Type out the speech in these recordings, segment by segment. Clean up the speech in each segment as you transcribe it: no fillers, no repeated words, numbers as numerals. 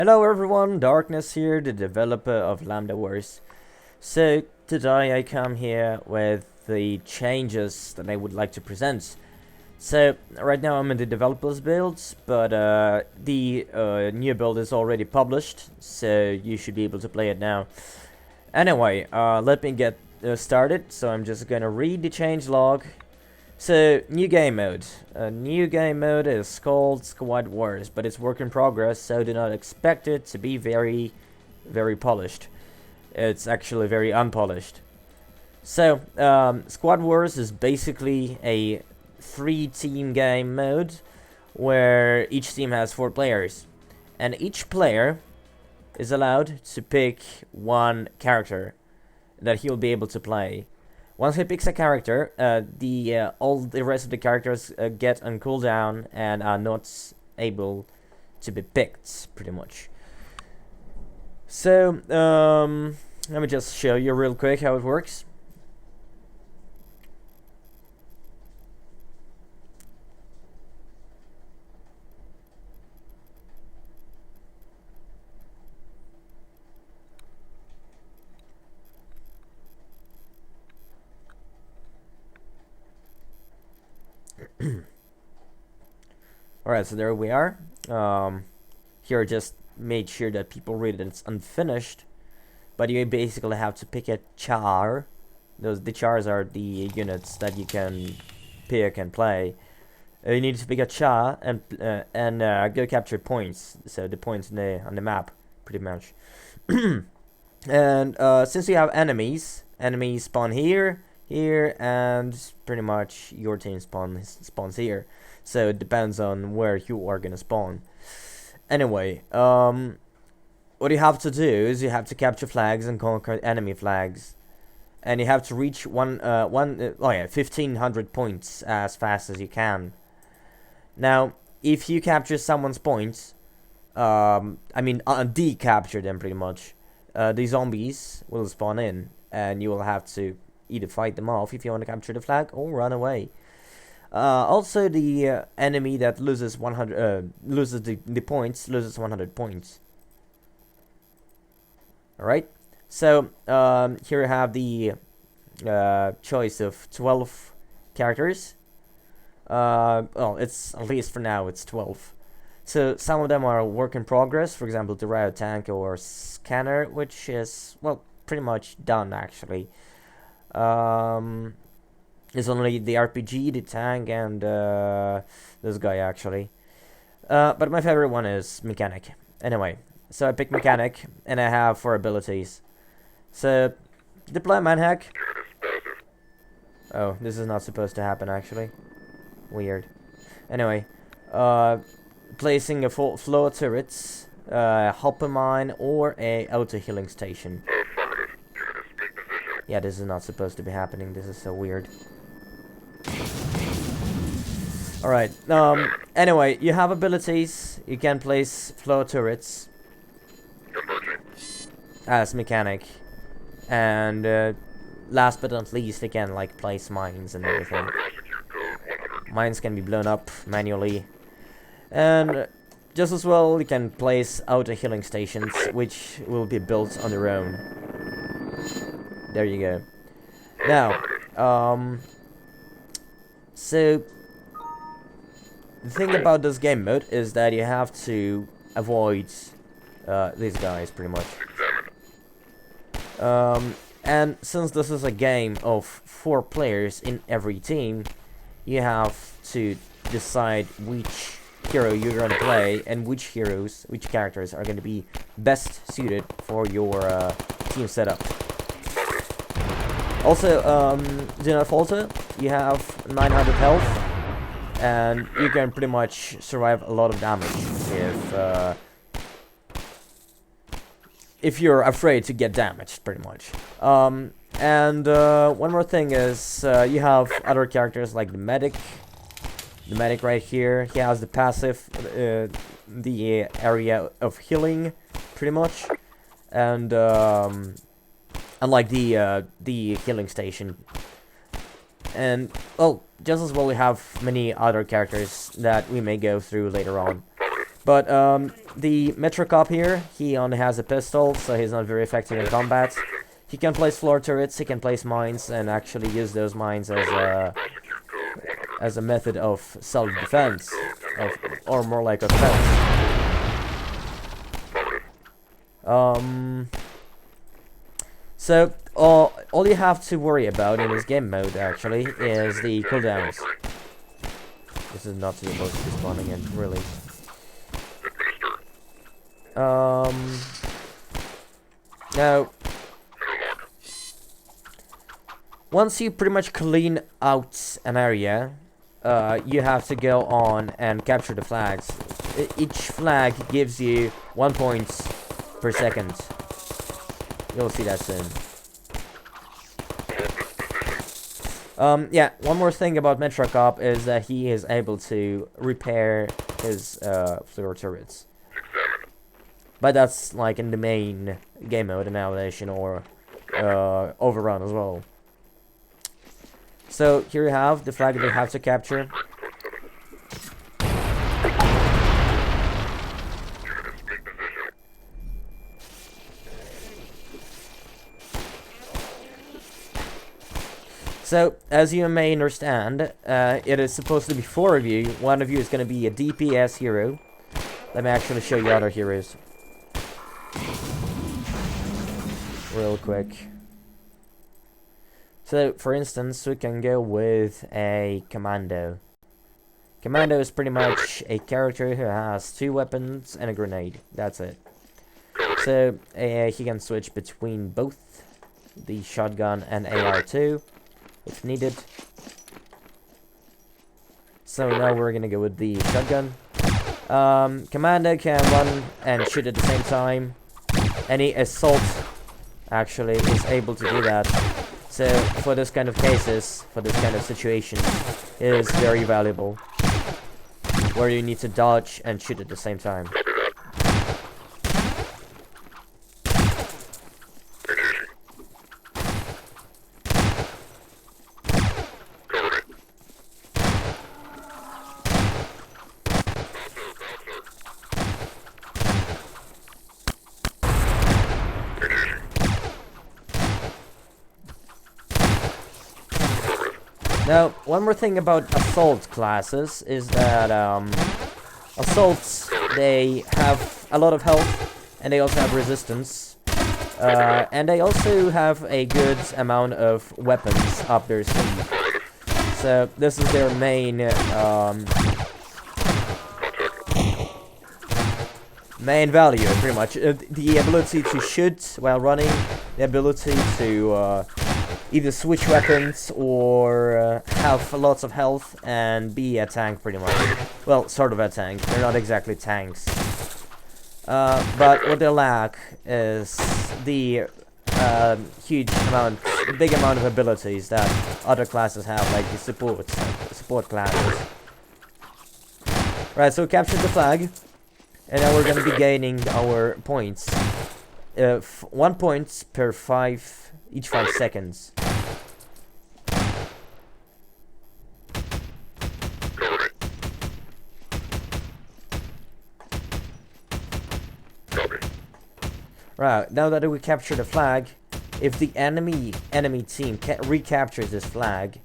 Hello everyone, Darkness here, the developer of Lambda Wars. So today I come here with the changes that I would like to present. So right now I'm in the developers builds, but the new build is already published, so you should be able to play it now. Anyway, let me get started. So I'm just gonna read the change log. So, new game mode. New game mode is called Squad Wars, but it's work in progress, so do not expect it to be very polished. It's actually very unpolished. So, Squad Wars is basically a 3-team game mode where each team has 4 players. And each player is allowed to pick one character that he'll be able to play. Once he picks a character, all the rest of the characters get on cooldown and are not able to be picked, pretty much. So, let me just show you real quick how it works. Alright, so there we are. Here I just made sure that people read that it's unfinished. But you basically have to pick a char. The chars are the units that you can pick and play. You need to pick a char and go capture points. So the points on the map, pretty much. And since you have enemies spawn here, and pretty much your team spawns here. So it depends on where you are gonna spawn. Anyway, what you have to do is you have to capture flags and conquer enemy flags, and you have to reach 1,500 points as fast as you can. Now, if you capture someone's points, decapture them pretty much, the zombies will spawn in, and you will have to either fight them off if you want to capture the flag or run away. Also, the enemy that loses 100 loses the points loses 100 points. All right. So here you have the choice of 12 characters. Well, it's at least for now it's 12. So some of them are work in progress. For example, the riot tank or scanner, which is pretty much done actually. It's only the RPG, the tank, and this guy actually. But my favorite one is mechanic. Anyway, so I pick mechanic, and I have 4 abilities. So deploy manhack. Oh, this is not supposed to happen actually. Weird. Anyway, placing a floor turrets, hopper mine, or a auto healing station. Yeah, this is not supposed to be happening. This is so weird. Alright, anyway, you have abilities. You can place floor turrets as mechanic. And last but not least, you can place mines and everything. Mines can be blown up manually. And just as well, you can place auto healing stations, which will be built on their own. There you go. Now, so the thing about this game mode is that you have to avoid these guys pretty much. And since this is a game of 4 players in every team, you have to decide which hero you're gonna play and which characters are gonna be best suited for your team setup. Also, do not falter. You have 900 health, and you can pretty much survive a lot of damage if you're afraid to get damaged, pretty much. And one more thing is you have other characters like the medic. The medic right here, he has the passive, the area of healing, pretty much, and unlike the healing station. And just as well, we have many other characters that we may go through later on. But the Metro Cop here, he only has a pistol, so he's not very effective in combat. He can place floor turrets, he can place mines, and actually use those mines as a method of self-defense, or more like a defense. So all you have to worry about in this game mode actually is the cooldowns. This is not supposed to be spawning in, really. Now, once you pretty much clean out an area, you have to go on and capture the flags. Each flag gives you 1 point per second. You'll see that soon. Yeah, one more thing about Metro Cop is that he is able to repair his floor turrets. But that's like in the main game mode, Annihilation or Overrun as well. So here you have the flag that you have to capture. So, as you may understand, it is supposed to be 4 of you. One of you is going to be a DPS hero. Let me actually show you other heroes. Real quick. So, for instance, we can go with a Commando. Commando is pretty much a character who has 2 weapons and a grenade. That's it. So, he can switch between both the shotgun and AR2. If needed. So now we're gonna go with the shotgun. Commando can run and shoot at the same time. Any assault actually is able to do that. So for this kind of cases, for this kind of situation, it is very valuable. Where you need to dodge and shoot at the same time. Now, one more thing about assault classes is that assaults, they have a lot of health and they also have resistance. And they also have a good amount of weapons up their sleeve. So this is their main value, pretty much. The ability to shoot while running, the ability to either switch weapons or have lots of health and be a tank, pretty much. Well, sort of a tank. They're not exactly tanks. But what they lack is the big amount of abilities that other classes have, like the support classes. Right, so we captured the flag, and now we're gonna be gaining our points. 1 point per each 5 seconds. Right, now that we captured the flag, if the enemy team recaptures this flag,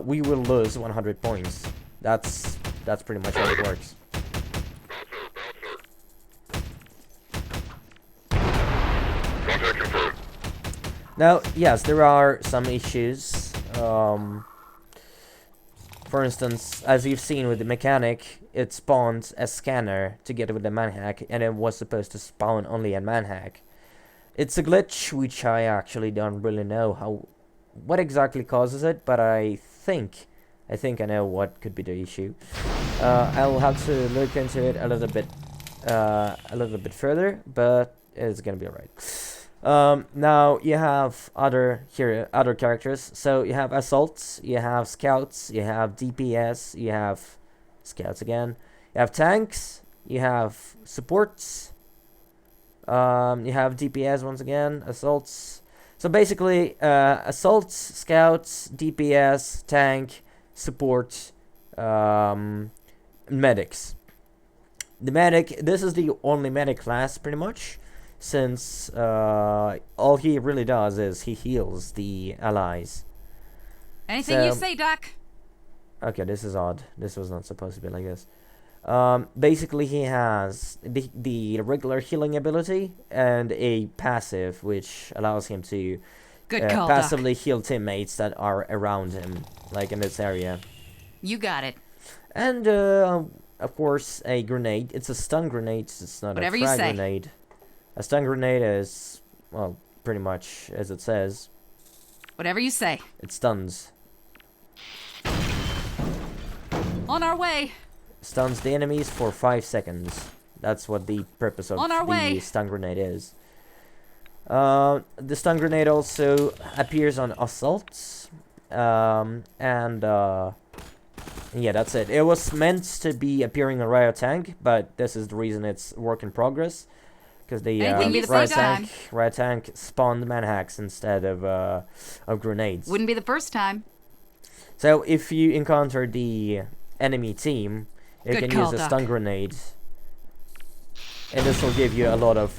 we will lose 100 points. That's pretty much how it works. Now, yes, there are some issues. For instance, as you've seen with the mechanic, it spawns a scanner together with the manhack, and it was supposed to spawn only a manhack. It's a glitch, which I actually don't really know what exactly causes it, but I think I know what could be the issue. I'll have to look into it a little bit further, but it's gonna be alright. Now you have other characters. So you have assaults, you have scouts, you have DPS, you have scouts again, you have tanks, you have supports, you have DPS once again, assaults. So basically, assaults, scouts, DPS, tank, support, medics. the medic, this is the only medic class pretty much, since all he really does is he heals the allies. Anything you say, Doc. Okay, this is odd. This was not supposed to be like this. Basically, he has the regular healing ability and a passive, which allows him to passively heal teammates that are around him, like in this area. You got it. And, of course, a grenade. It's a stun grenade, it's not a frag grenade. A stun grenade is, well, pretty much as it says. Whatever you say. It stuns. On our way. Stuns the enemies for 5 seconds. That's what the purpose of the stun grenade is. The stun grenade also appears on assaults. Yeah, that's it. It was meant to be appearing on riot tank, but this is the reason it's work in progress. Because the riot tank spawned manhacks instead of grenades. Wouldn't be the first time. So if you encounter the enemy team, you can use a stun grenade, and this will give you a lot of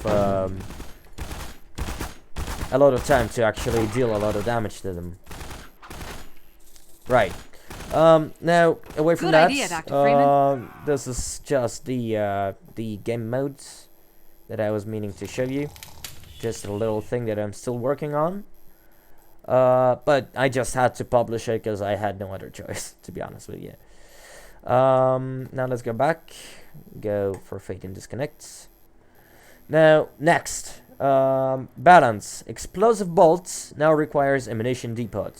time to actually deal a lot of damage to them. Right. Now away from that, idea, Dr. Freeman. This is just the game modes that I was meaning to show you. Just a little thing that I'm still working on. But I just had to publish it because I had no other choice, to be honest with you. Now let's go back. Go for Fate and Disconnect. Now, next. Balance. Explosive bolts now requires ammunition depot.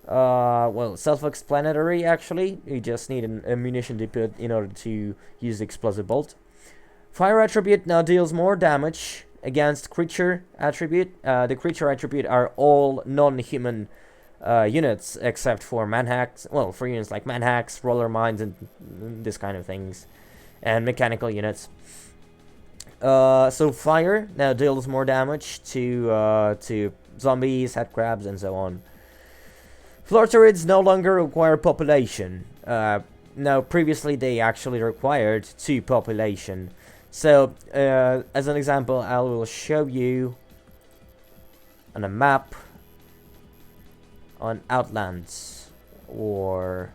Well, self-explanatory actually. You just need an ammunition depot in order to use the explosive bolt. Fire attribute now deals more damage against creature attribute. The creature attribute are all non-human units except for manhacks. Well, for units like manhacks, roller mines, and this kind of things, and mechanical units. So fire now deals more damage to zombies, headcrabs, and so on. Floor turrets no longer require population. Now, previously they actually required 2 population. So, as an example, I will show you on a map on Outlands or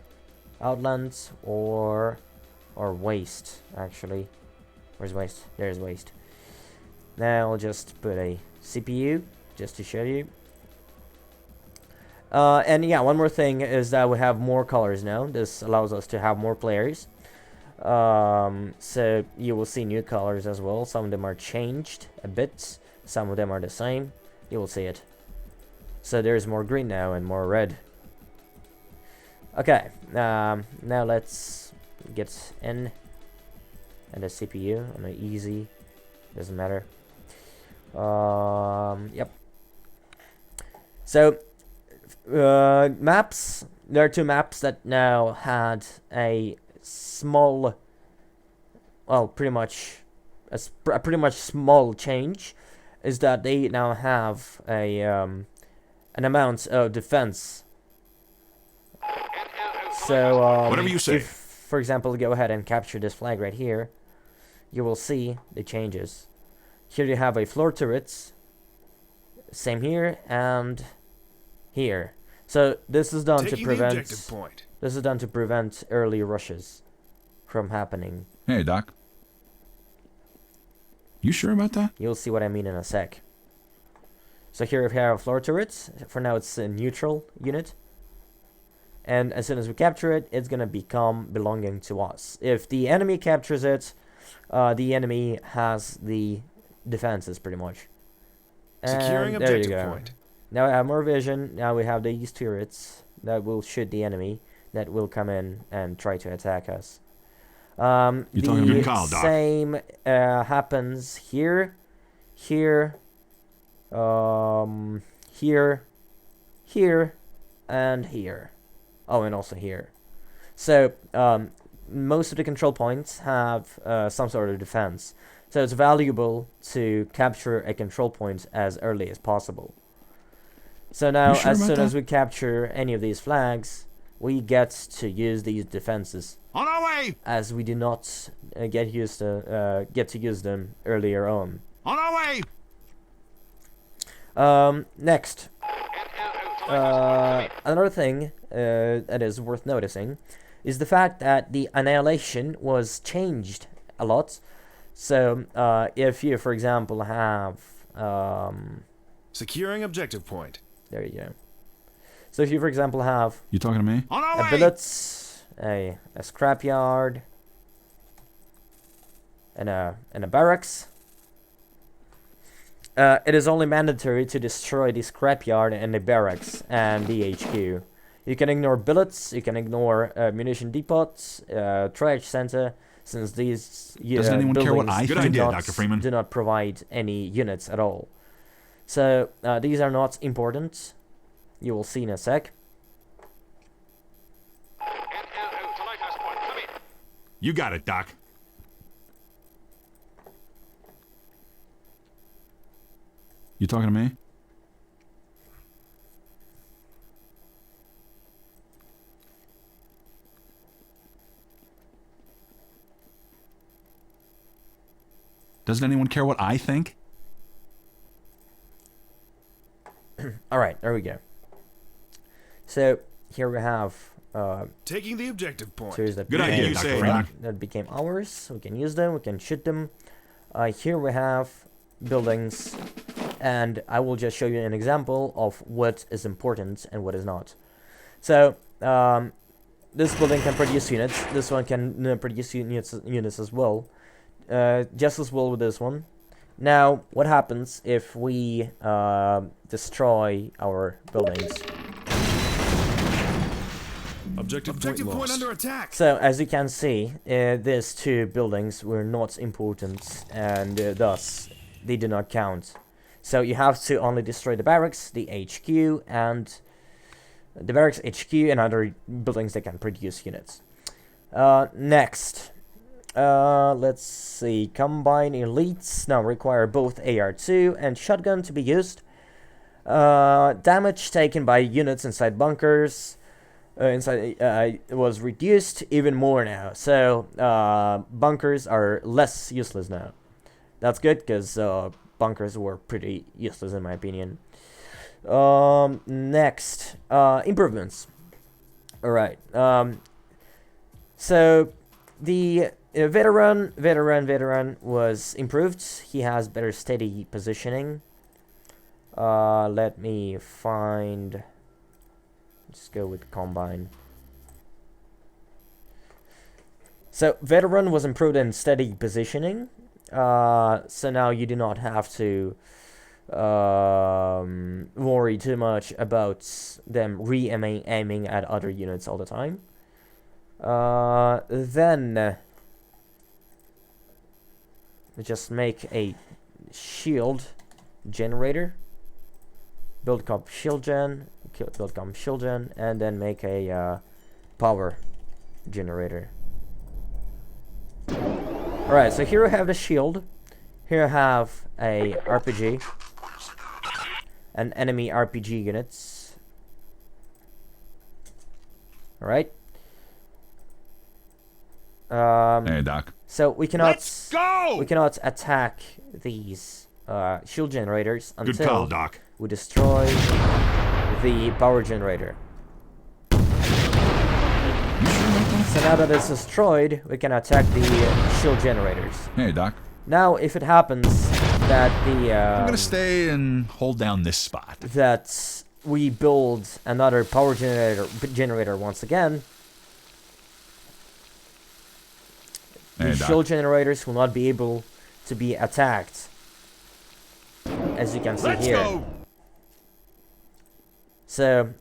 Waste, actually. Where's Waste? There's Waste. Now I'll just put a CPU just to show you. And yeah, one more thing is that we have more colors now. This allows us to have more players. So you will see new colors as well. Some of them are changed a bit. Some of them are the same. You will see it. So there's more green now and more red. Okay, now let's get in and the CPU on the easy. Doesn't matter. Yep. So maps. There are 2 maps that now had a small, well, pretty much a pretty much small change, is that they now have a an amount of defense. So whatever you say. If, for example, go ahead and capture this flag right here, you will see the changes. Here you have a floor turrets, same here and here. So this is done to prevent. This is done to prevent early rushes from happening. Hey, Doc. You sure about that? You'll see what I mean in a sec. So here we have floor turrets. For now, it's a neutral unit. And as soon as we capture it, it's gonna become belonging to us. If the enemy captures it, the enemy has the defenses pretty much. And securing there objective you go. point. Now we have more vision. Now we have these turrets that will shoot the enemy that will come in and try to attack us. The same happens here, here, here, and here. Oh, and also here. So most of the control points have some sort of defense. So it's valuable to capture a control point as early as possible. So now, as soon as we capture any of these flags, we get to use these defenses, On our way! as we do not get to use them earlier on. On our way! Next, another thing that is worth noticing is the fact that the Annihilation was changed a lot. So, if you, for example, have Securing objective point. there you go. So if you, for example, have You talking to me? On our a way! billets, a scrapyard, and a barracks, it is only mandatory to destroy the scrapyard and the barracks and the HQ. You can ignore billets, you can ignore munition depots, trash center, since these Doesn't anyone care what I Good think? idea, Dr. Freeman. do not provide any units at all. So these are not important. You will see in a sec. You got it, Doc. You talking to me? Doesn't anyone care what I think? Alright, there we go. So here we have Taking the objective point. series that Good idea, Dr. Freeman. that became ours. We can use them, we can shoot them. Here we have buildings, and I will just show you an example of what is important and what is not. So this building can produce units. This one can produce units as well. Just as well with this one. Now, what happens if we destroy our buildings? Objective point under attack. So, as you can see, these two buildings were not important, and thus they do not count. So you have to only destroy the barracks, the HQ, and the barracks, HQ, and other buildings that can produce units. Next, let's see. Combine elites now require both AR2 and shotgun to be used. Damage taken by units inside bunkers was reduced even more now. So bunkers are less useless now. That's good, because bunkers were pretty useless in my opinion. Next, improvements. Alright. So the veteran was improved. He has better steady positioning. Let me find. Let's go with combine. So veteran was improved in steady positioning. So now you do not have to worry too much about them aiming at other units all the time. Then just make a shield generator. Build comp shield gen, and then make a power generator. Alright, so here we have the shield. Here I have a RPG. And enemy RPG units. Alright. Hey, Doc. So we cannot Let's go! we cannot attack these shield generators Good until call, Doc. we destroy the power generator. So now that it's destroyed, we can attack the shield generators. Hey, Doc. Now, if it happens that I'm gonna stay and hold down this spot. that we build another power generator once again, Hey, the Doc. shield generators will not be able to be attacked, as you can see Let's here. go! So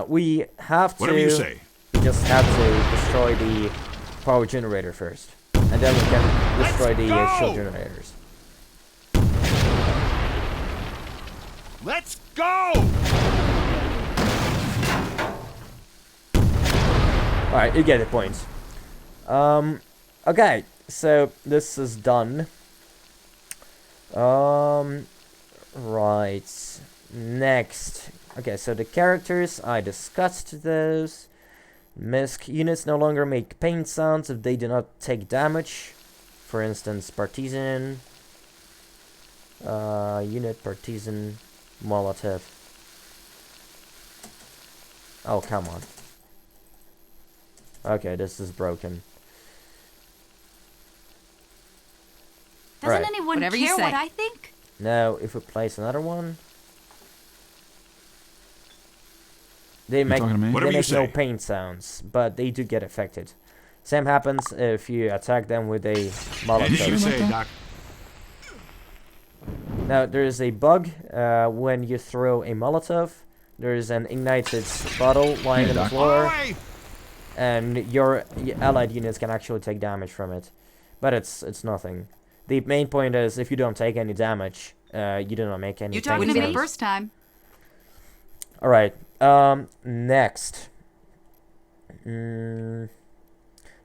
we have to. Whatever you say. We just have to destroy the power generator first, and then we can destroy the go! shield generators. Let's go! All right, you get the point. Okay, so this is done. Right. Next. Okay, so the characters, I discussed those. Misc units no longer make pain sounds if they do not take damage. For instance, Partisan. Unit, Partisan, Molotov. Oh, come on. Okay, this is broken. Doesn't Right. anyone Whatever you care say. what I think? Now, if we place another one, they make, talking to me? Whatever they you make no say. pain sounds, but they do get affected. Same happens if you attack them with a Anything you Molotov. say, Doc. Now, there is a bug when you throw a Molotov. There is an ignited bottle lying on the Doc. floor, Oi! and your allied units can actually take damage from it. But it's nothing. The main point is, if you don't take any damage, you do not make any You pain talking to me the sounds. first time? Alright, next.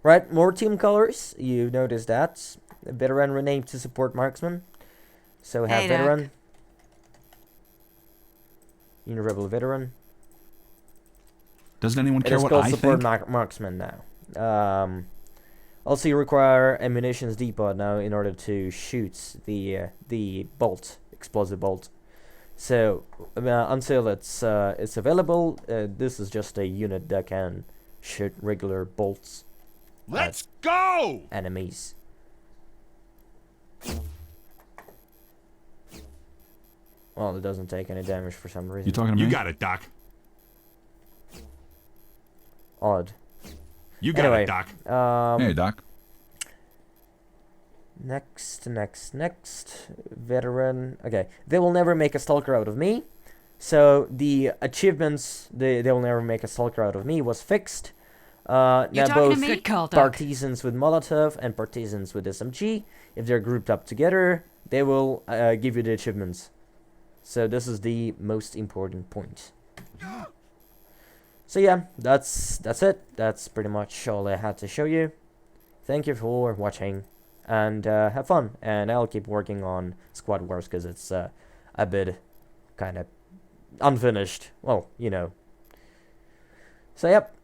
Right, more team colors. You noticed that. Veteran renamed to support marksman. So we have Hey, Doc. veteran. Rebel veteran. Doesn't anyone It care is what called I support think? marksman now. Also, you require a munitions depot now in order to shoot the bolt, explosive bolt. So until it's available, this is just a unit that can shoot regular bolts Let's go! enemies. Well, it doesn't take any damage for some reason. You talking to me? You got it, Doc. Odd. You got Anyway, it, Doc. Hey, Doc. Next. Veteran. Okay. They will never make a stalker out of me. So the achievements, they will never make a stalker out of me, was fixed. Now talking to both me? Good call, Doc. partisans with Molotov and partisans with SMG, if they're grouped up together, they will give you the achievements. So this is the most important point. So yeah, that's it. That's pretty much all I had to show you. Thank you for watching, and have fun. And I'll keep working on Squad Wars because it's a bit kind of unfinished. Well, you know. So yep.